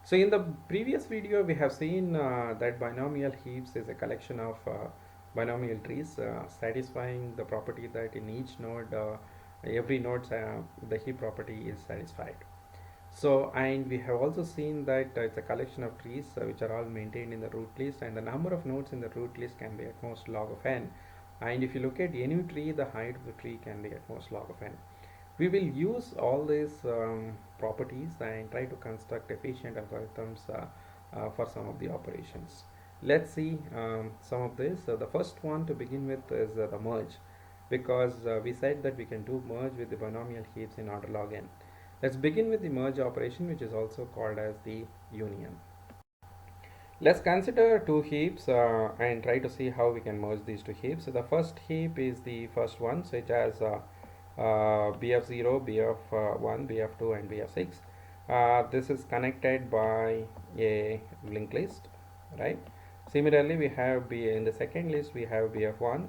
So in the previous video we have seen that binomial heaps is a collection of binomial trees satisfying the property that in each node every node the heap property is satisfied. So and we have also seen that it's a collection of trees which are all maintained in the root list, and the number of nodes in the root list can be at most log of n, and if you look at any tree the height of the tree can be at most log of n. We will use all these properties and try to construct efficient algorithms for some of the operations. Let's see some of this. The first one to begin with is the merge, because we said that we can do merge with the binomial heaps in order log n. Let's begin with the merge operation, which is also called as the union. Let's consider two heaps and try to see how we can merge these two heaps. So the first heap is the first one, so it has bf0, bf1, bf2 and bf6. This is connected by a linked list, right? Similarly, we have in the second list we have bf1,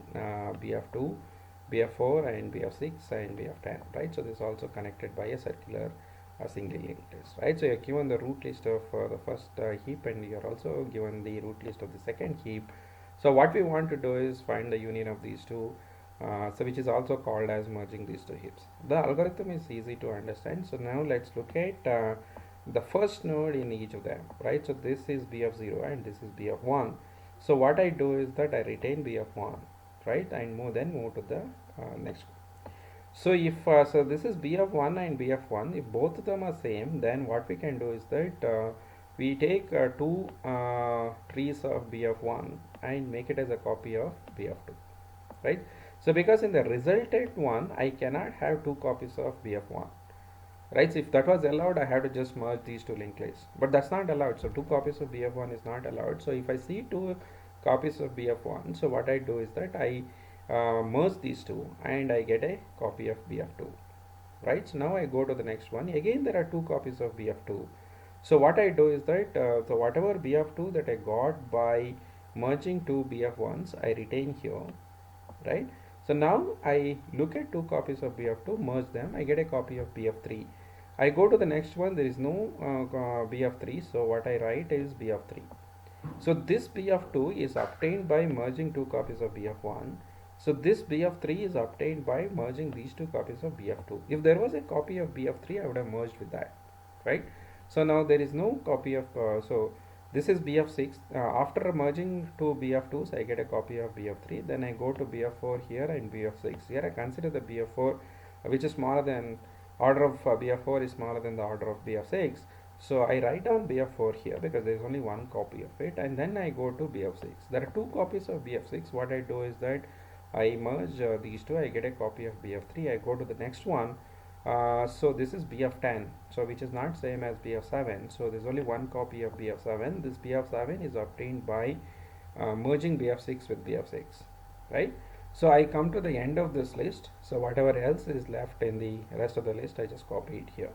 bf2, bf4 and bf6 and bf10, right? So this is also connected by a circular singly linked list, right? So you're given the root list of the first heap, and you're also given the root list of the second heap. So what we want to do is find the union of these two, so which is also called as merging these two heaps. The algorithm is easy to understand. So now let's look at the first node in each of them, right? So this is bf0 and this is bf1. So what I do is that I retain bf1, right, and then move to the next one. So if so this is bf1 and bf1, if both of them are same, then what we can do is that we take two trees of bf1 and make it as a copy of bf2, right? So because in the resultant one I cannot have two copies of bf1, right? So if that was allowed, I have to just merge these two linked lists, but that's not allowed. So two copies of bf1 is not allowed. So if I see two copies of bf1, so what I do is that I merge these two and I get a copy of bf2, right? So now I go to the next one. Again there are two copies of bf2. So what I do is that so whatever bf2 that I got by merging two bf1s I retain here, right? So now I look at two copies of bf2, merge them, I get a copy of bf3. I go to the next one, there is no bf3, so what I write is bf3. So this bf2 is obtained by merging two copies of bf1. So this bf3 is obtained by merging these two copies of bf2. If there was a copy of bf3, I would have merged with that, right? So now there is no copy of so this is bf6. After merging two bf2s, I get a copy of bf3. Then I go to bf4 here and bf6. Here I consider the bf4 which is smaller than order of bf4 is smaller than the order of bf6. So I write down bf4 here because there is only one copy of it, and then I go to bf6. There are two copies of bf6. What I do is that I merge these two. I get a copy of bf3. I go to the next one. So this is bf10, so which is not same as bf7. So there's only one copy of bf7. This bf7 is obtained by merging bf6 with bf6, right? So I come to the end of this list. So whatever else is left in the rest of the list, I just copy it here,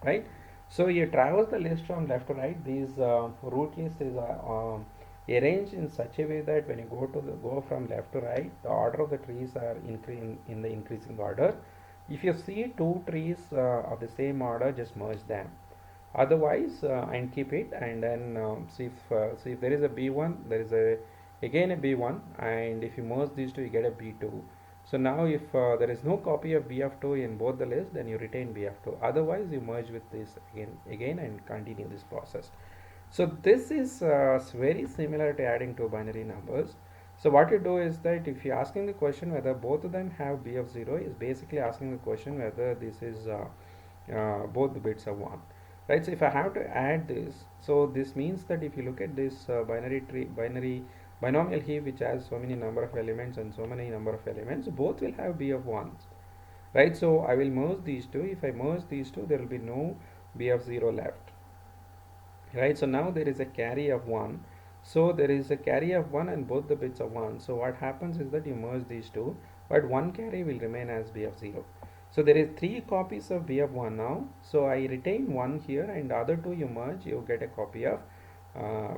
right? So you traverse the list from left to right. These root list is arranged in such a way that when you go from left to right, the order of the trees are in the increasing order. If you see two trees of the same order, just merge them. Otherwise, and keep it, and then see if there is a b1, there is a again a b1, and if you merge these two, you get a b2. So now if there is no copy of bf2 in both the lists, then you retain bf2. Otherwise, you merge with this again and continue this process. So this is very similar to adding two binary numbers. So what you do is that if you're asking the question whether both of them have bf0, is basically asking the question whether this is both the bits are 1, right? So if I have to add this, so this means that if you look at this binomial heap which has so many number of elements and so many number of elements, both will have b of 1s, right? So I will merge these two. If I merge these two, there will be no b of 0 left, right? So now there is a carry of 1. So there is a carry of 1 and both the bits are 1. So what happens is that you merge these two, but one carry will remain as b of 0. So there is 3 copies of b of 1 now. So I retain 1 here, and the other 2 you merge, you get a copy of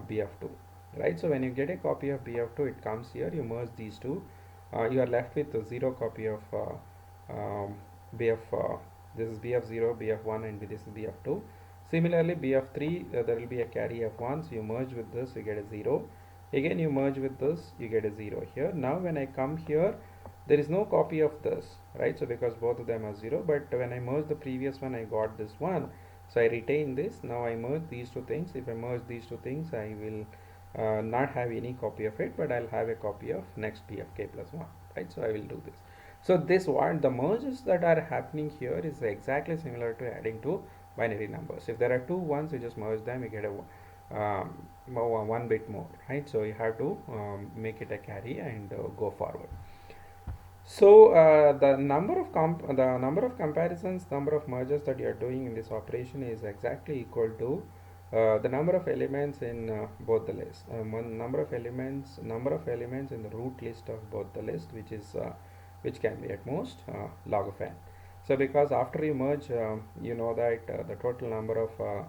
b of 2, right? So when you get a copy of b of 2, it comes here, you merge these two, you are left with a 0 copy of b of this is b of 0, b of 1, and this is b of 2. Similarly, b of 3, there will be a carry of 1, so you merge with this, you get a 0. Again you merge with this, you get a 0 here. Now when I come here, there is no copy of this, right? So because both of them are 0, but when I merge the previous one, I got this one, so I retain this. Now I merge these two things. If I merge these two things, I will not have any copy of it, but I'll have a copy of next b of k plus 1, right? So I will do this. So this one, the merges that are happening here is exactly similar to adding two binary numbers. If there are two ones, you just merge them, you get a one bit more, right? So you have to make it a carry and go forward. So the number of comparisons, number of mergers that you are doing in this operation is exactly equal to the number of elements in both the lists. Number of elements in the root list of both the list, which can be at most log of n. So because after you merge, you know that the total number of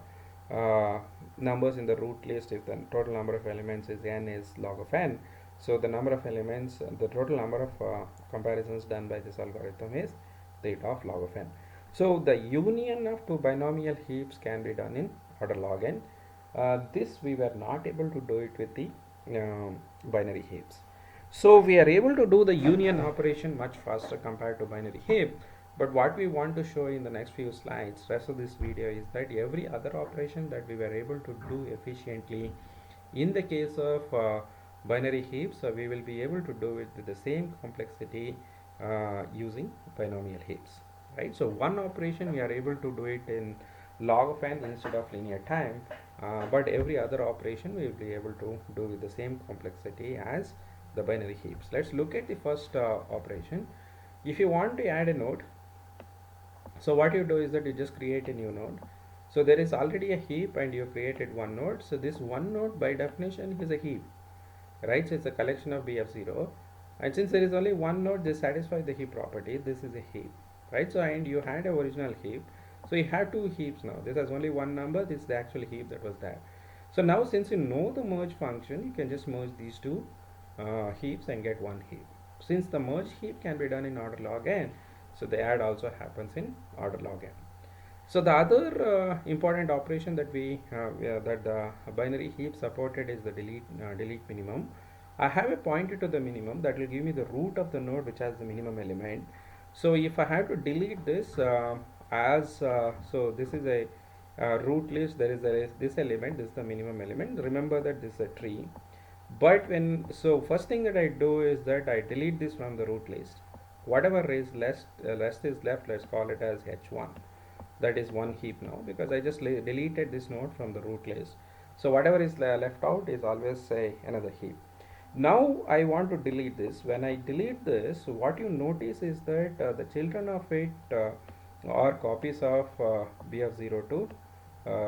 numbers in the root list, if the total number of elements is n, is log of n. So the number of elements, the total number of comparisons done by this algorithm is theta of log of n. So the union of two binomial heaps can be done in order log n. This we were not able to do it with the binary heaps. So we are able to do the union operation much faster compared to binary heap. But what we want to show in the next few slides, rest of this video, is that every other operation that we were able to do efficiently in the case of binary heaps, we will be able to do it with the same complexity using binomial heaps, right? So one operation we are able to do it in log of n instead of linear time, but every other operation we will be able to do with the same complexity as the binary heaps. Let's look at the first operation. If you want to add a node, so what you do is that you just create a new node. So there is already a heap and you created one node. So this one node by definition is a heap, right? So it's a collection of b of 0, and since there is only one node, this satisfies the heap property. This is a heap, right? So and you had a original heap, so you have two heaps now. This has only one number. This is the actual heap that was there. So now since you know the merge function, you can just merge these two heaps and get one heap. Since the merge heap can be done in order log n, so the add also happens in order log n. So the other important operation that that the binary heap supported is the delete minimum. I have a pointer to the minimum that will give me the root of the node which has the minimum element. So if I have to delete this so this is a root list, there is this element, this is the minimum element. Remember that this is a tree. But first thing that I do is that I delete this from the root list. Whatever is left is left, let's call it as h1. That is one heap now, because I just deleted this node from the root list. So whatever is left out is always another heap. Now I want to delete this. When I delete this, what you notice is that the children of it are copies of b of 0 to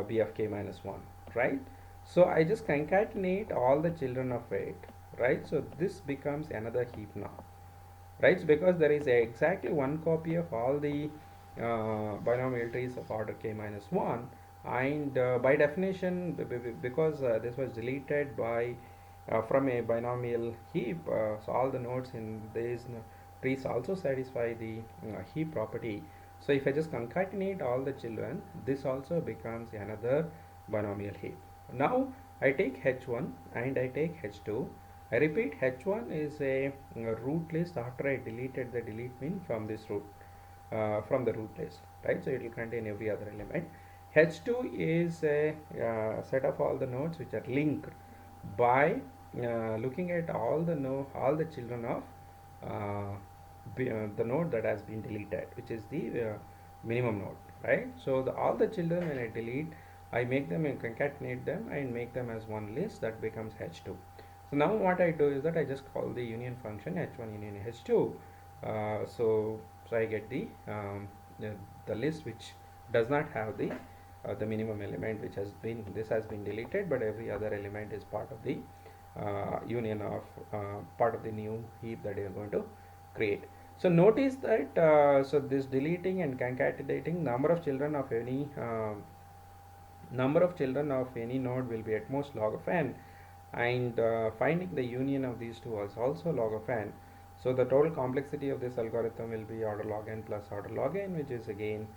b of k minus 1, right? So I just concatenate all the children of it, right? So this becomes another heap now, right? So because there is exactly one copy of all the binomial trees of order k minus 1, and by definition, because this was deleted by from a binomial heap, so all the nodes in these trees also satisfy the heap property. So if I just concatenate all the children, this also becomes another binomial heap. Now I take h1 and I take h2. I repeat, h1 is a root list after I deleted the delete min from this root, from the root list, right? So it will contain every other element. h2 is a set of all the nodes which are linked by looking at all the children of the node that has been deleted, which is the minimum node, right? So all the children, when I delete, I make them and concatenate them and make them as one list. That becomes h2. So now what I do is that I just call the union function h1 union h2. So I get the list which does not have the minimum element, which has been deleted, but every other element is part of the union of part of the new heap that you are going to create. So notice that so this deleting and concatenating number of children of any node will be at most log of n, and finding the union of these two is also log of n. So the total complexity of this algorithm will be order log n plus order log n, which is again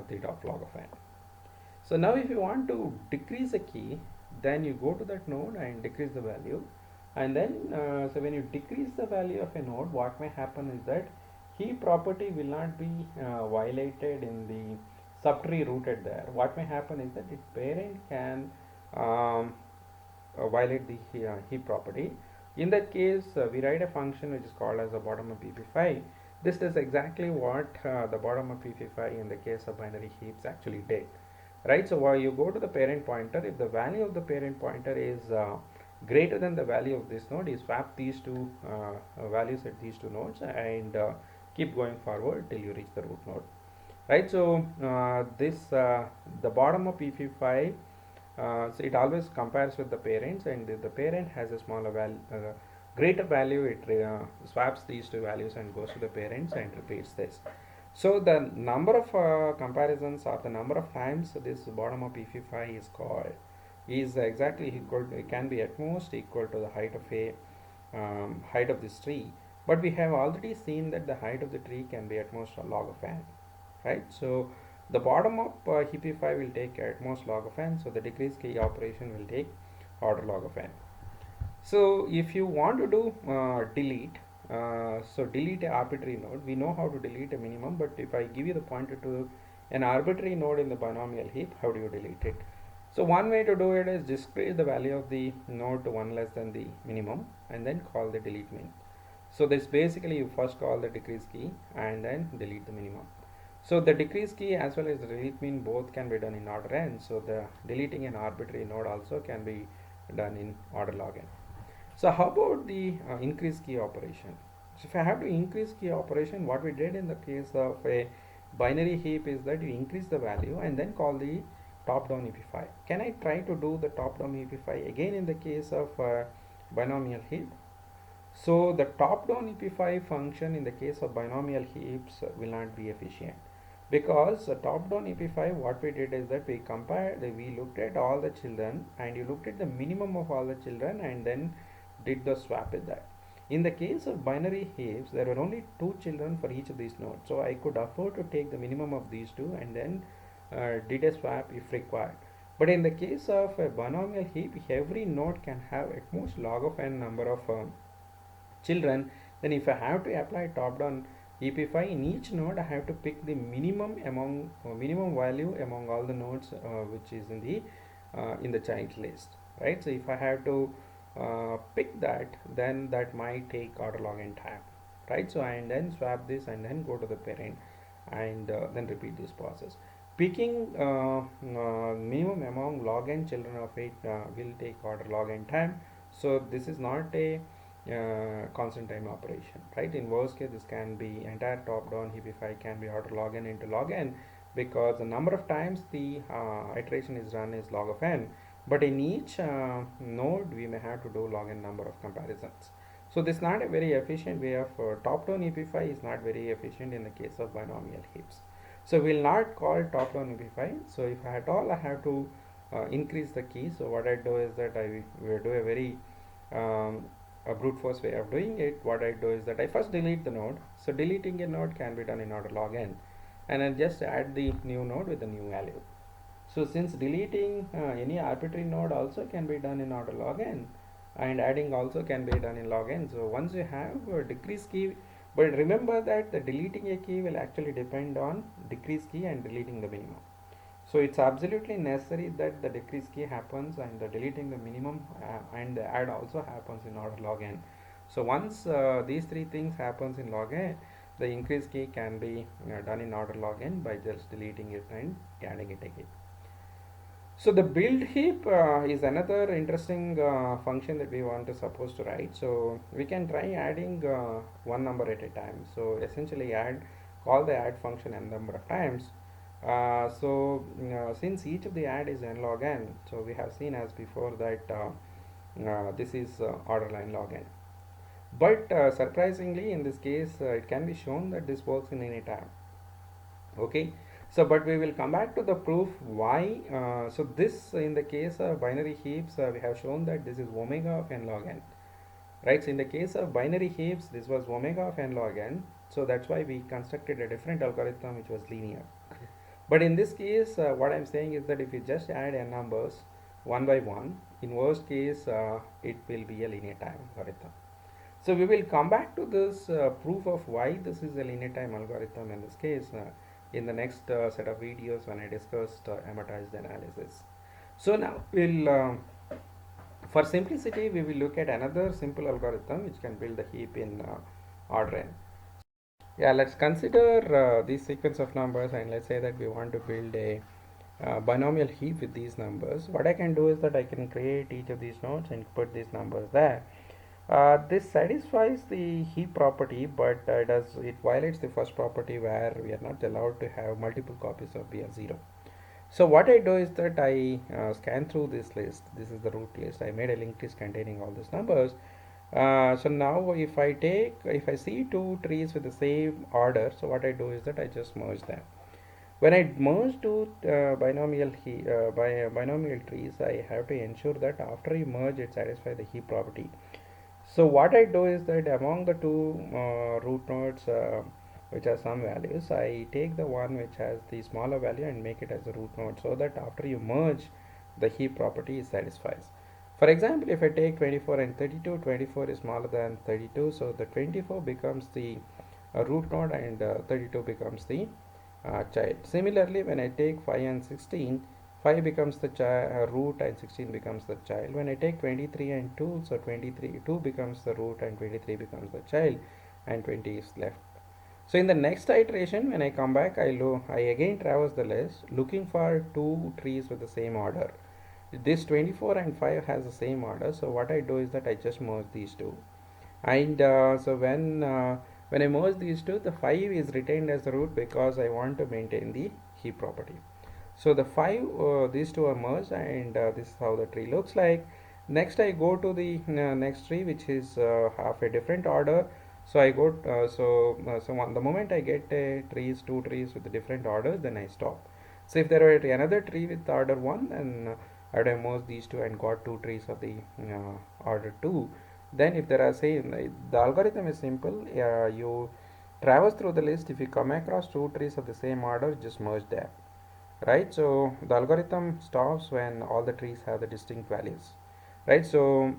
theta of log of n. So now if you want to decrease a key, then you go to that node and decrease the value. And then so when you decrease the value of a node, what may happen is that heap property will not be violated in the subtree rooted there. What may happen is that its parent can um, violate the heap property. In that case, we write a function which is called as a bottom of pp5. This is exactly what the bottom of pp5 in the case of binary heaps actually did, right? So while you go to the parent pointer, if the value of the parent pointer is greater than the value of this node, you swap these two values at these two nodes and keep going forward till you reach the root node, right? So this the bottom of pp5, so it always compares with the parents, and if the parent has a smaller value, greater value, it swaps these two values and goes to the parents and repeats this. So the number of comparisons, or the number of times this bottom of pp5 is called, is exactly equal to, it can be at most equal to the height of a height of this tree. But we have already seen that the height of the tree can be at most a log of n, right? So the bottom of heap5 will take at most log of n, so the decrease key operation will take order log of n. So if you want to do delete, so delete a arbitrary node, we know how to delete a minimum, but if I give you the pointer to an arbitrary node in the binomial heap, how do you delete it? So one way to do it is discrete the value of the node to 1 less than the minimum and then call the delete min. So this basically you first call the decrease key and then delete the minimum. So the decrease key as well as the delete min both can be done in order n. So the deleting an arbitrary node also can be done in order log n. So how about the increase key operation? So if I have to increase key operation, what we did in the case of a binary heap is that you increase the value and then call the top down ep5. Can I try to do the top down ep5 again in the case of binomial heap? So the top down ep5 function in the case of binomial heaps will not be efficient, because top down ep5, what we did is that we compared, we looked at all the children and you looked at the minimum of all the children and then did the swap with that. In the case of binary heaps, there were only 2 children for each of these nodes, so I could afford to take the minimum of these two and then did a swap if required. But in the case of a binomial heap, every node can have at most log of n number of children. Then if I have to apply top down ep5 in each node, I have to pick the minimum among minimum value among all the nodes which is in the child list, right? So if I have to pick that, then that might take order log n time, right? So and then swap this and then go to the parent and then repeat this process. Picking minimum among log n children of it will take order log n time. So this is not a constant time operation, right? In worst case, this can be entire top down heap5 can be order log n into log n, because the number of times the iteration is run is log of n, but in each node we may have to do log n number of comparisons. So this is not a very efficient way of top down ep5 is not very efficient in the case of binomial heaps. So we will not call top down ep5. So if at all I have to increase the key, so what I do is that I will do a very a brute force way of doing it. What I do is that I first delete the node. So deleting a node can be done in order log n, and then just add the new node with the new value. So since deleting any arbitrary node also can be done in order log n, and adding also can be done in log n. So once you have a decrease key, but remember that the deleting a key will actually depend on decrease key and deleting the minimum. So it's absolutely necessary that the decrease key happens and the deleting the minimum and the add also happens in order log n. So once these three things happens in log n, the increase key can be done in order log n by just deleting it and adding it again. So the build heap is another interesting function that we want to suppose to write. So we can try adding one number at a time. So essentially call the add function n number of times. Since each of the add is n log n, so we have seen as before that this is order line log n. But surprisingly in this case it can be shown that this works in any time. Okay, so but we will come back to the proof why. So this in the case of binary heaps we have shown that this is omega of n log n, right? So in the case of binary heaps this was omega of n log n, so that's why we constructed a different algorithm which was linear. But in this case, what I'm saying is that if you just add n numbers one by one, in worst case, it will be a linear time algorithm. So we will come back to this proof of why this is a linear time algorithm in this case in the next set of videos when I discussed amortized analysis. So now for simplicity, we will look at another simple algorithm which can build the heap in order n. Yeah, let's consider this sequence of numbers, and let's say that we want to build a binomial heap with these numbers. What I can do is that I can create each of these nodes and put these numbers there. This satisfies the heap property, but it violates the first property where we are not allowed to have multiple copies of BR0. So what I do is that I scan through this list. This is the root list. I made a linked list containing all these numbers. So now if I see two trees with the same order, so what I do is that I just merge them. When I merge two binomial trees, I have to ensure that after you merge, it satisfies the heap property. So what I do is that among the two root nodes which have some values, I take the one which has the smaller value and make it as a root node, so that after you merge, the heap property is satisfies. For example, if I take 24 and 32, 24 is smaller than 32, so the 24 becomes the root node and 32 becomes the child. Similarly, when I take 5 and 16, 5 becomes the root and 16 becomes the child. When I take 23 and 2, so 2 becomes the root and 23 becomes the child, and 20 is left. So in the next iteration, when I come back, I again traverse the list looking for two trees with the same order. This 24 and 5 has the same order, so what I do is that I just merge these two. And so when I merge these two, the 5 is retained as the root because I want to maintain the heap property. So the 5, these two are merged, and this is how the tree looks like. Next I go to the next tree, which is half a different order. So I go the moment I get two trees with different orders, then I stop. So if there were another tree with order 1, then I would have merged these two and got two trees of the order 2. Then if there are the algorithm is simple. You traverse through the list. If you come across two trees of the same order, just merge them, right? So the algorithm stops when all the trees have the distinct values, right? So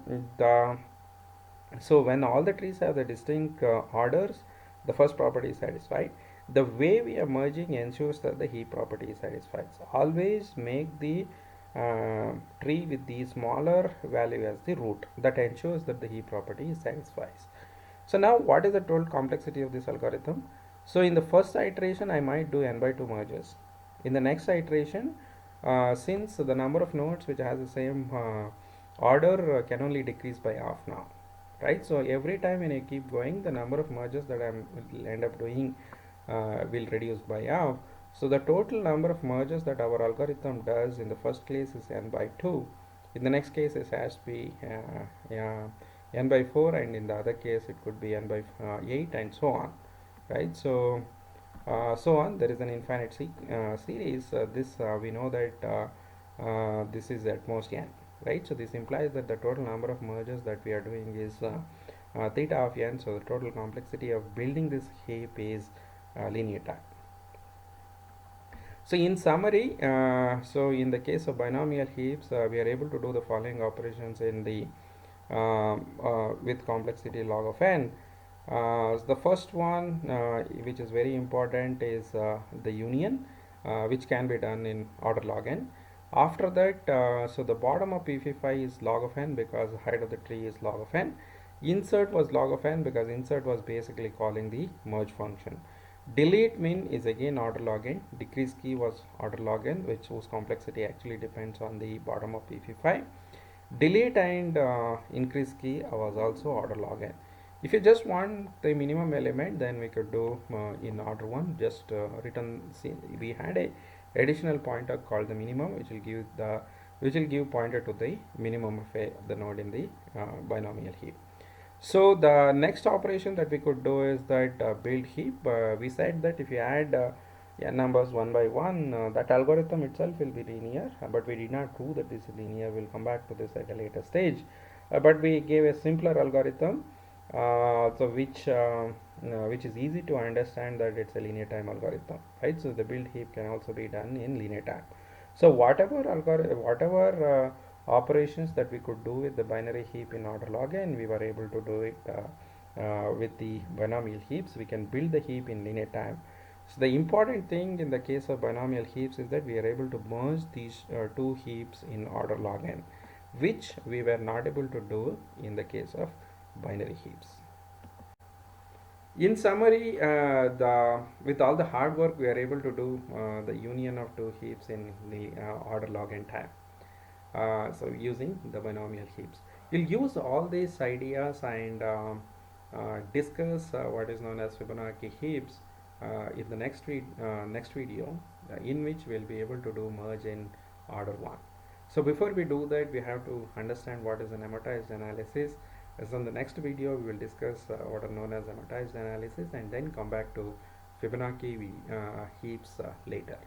when all the trees have the distinct orders, the first property is satisfied. The way we are merging ensures that the heap property is satisfied. So always make the tree with the smaller value as the root. That ensures that the heap property is satisfies. So now what is the total complexity of this algorithm? So in the first iteration, I might do n by 2 merges. In the next iteration, since the number of nodes which has the same order can only decrease by half now, right? So every time when I keep going, the number of merges that I will end up doing will reduce by half. So the total number of merges that our algorithm does in the first case is n by 2. In the next case, it has to be n by 4, and in the other case it could be n by 8, and so on, right? So so on, there is an infinite series. This we know that this is at most n, right? So this implies that the total number of mergers that we are doing is theta of n. So the total complexity of building this heap is linear time. So in summary, so in the case of binomial heaps, we are able to do the following operations in the with complexity log of n. The first one, which is very important, is the union, which can be done in order log n. After that, so the bottom of phi is log of n because the height of the tree is log of n. Insert was log of n because insert was basically calling the merge function. Delete min is again order log n. Decrease key was order log n, whose complexity actually depends on the bottom of phi. Delete and increase key was also order log n. If you just want the minimum element, then we could do in order 1, just return. We had a additional pointer called the minimum, which will give pointer to the minimum of the node in the binomial heap. So the next operation that we could do is that build heap. We said that if you add n numbers one by one, that algorithm itself will be linear, but we did not prove that this is linear. We'll come back to this at a later stage. But we gave a simpler algorithm, so which which is easy to understand that it's a linear time algorithm, right? So the build heap can also be done in linear time. So whatever operations that we could do with the binary heap in order log n, we were able to do it with the binomial heaps. We can build the heap in linear time. So the important thing in the case of binomial heaps is that we are able to merge these two heaps in order log n, which we were not able to do in the case of binary heaps. In summary, with all the hard work, we are able to do the union of two heaps in the order log n time. So using the binomial heaps, we'll use all these ideas and discuss what is known as Fibonacci heaps in the next video, in which we'll be able to do merge in order one. So before we do that, we have to understand what is an amortized analysis. As on the next video, we will discuss what are known as amortized analysis and then come back to Fibonacci heaps later.